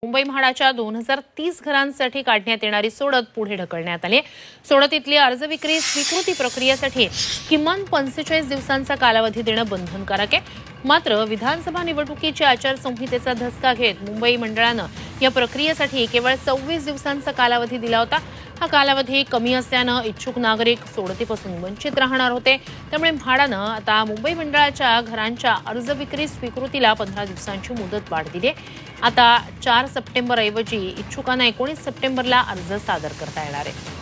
मुंबई म्हाडाच्या 2030 घरांसाठी काढण्यात येणारी सोडत पुढे ढकलण्यात आली. सोडतीतली अर्ज विक्री स्वीकृती प्रक्रियेसाठी किमान 45 दिवसांचा कालावधी देणं बंधनकारक आहे. मात्र विधानसभा निवडणुकीच्या आचारसंहितेचा धसका घेत मुंबई मंडळानं या प्रक्रियेसाठी केवळ 26 दिवसांचा कालावधी दिला होता. हा कालावधी कमी असल्यानं इच्छुक नागरिक सोडतीपासून वंचित राहणार होते. त्यामुळे म्हाडानं आता मुंबई मंडळाच्या घरांच्या अर्ज विक्री स्वीकृतीला 15 दिवसांची मुदत वाढ दिली आहे. आता 4 सप्टेंबर ऐवजी इच्छुकांना 19 सप्टेंबरला अर्ज सादर करता येणार आहे.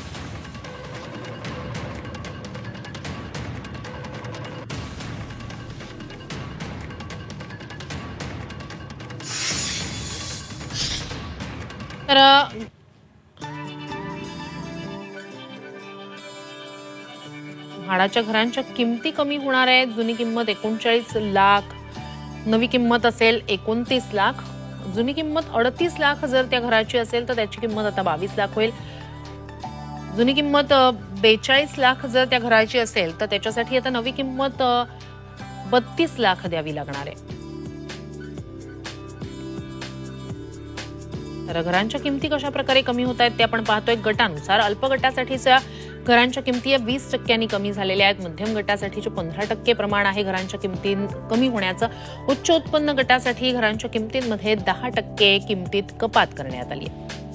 तर म्हाडाच्या घरांच्या किमती कमी होणार आहेत. जुनी किंमत 39 लाख, नवी किंमत असेल 29 लाख. जुनी किंमत 38 लाख जर त्या घराची असेल तर त्याची किंमत आता 22 लाख होईल. जुनी किंमत 42 लाख जर त्या घराची असेल तर त्याच्यासाठी आता नवी किंमत 32 लाख द्यावी लागणार आहे. तर घरांच्या किमती कशा प्रकारे कमी होत आहेत ते आपण पाहतोय. गटानुसार अल्प गटासाठीच्या घरांच्या किमती 20% कमी झालेल्या आहेत. मध्यम गटासाठीचे 15% प्रमाण आहे घरांच्या किमती कमी होण्याचं. उच्च उत्पन्न गटासाठी घरांच्या किमतींमध्ये 10% किमतीत कपात करण्यात आली आहे.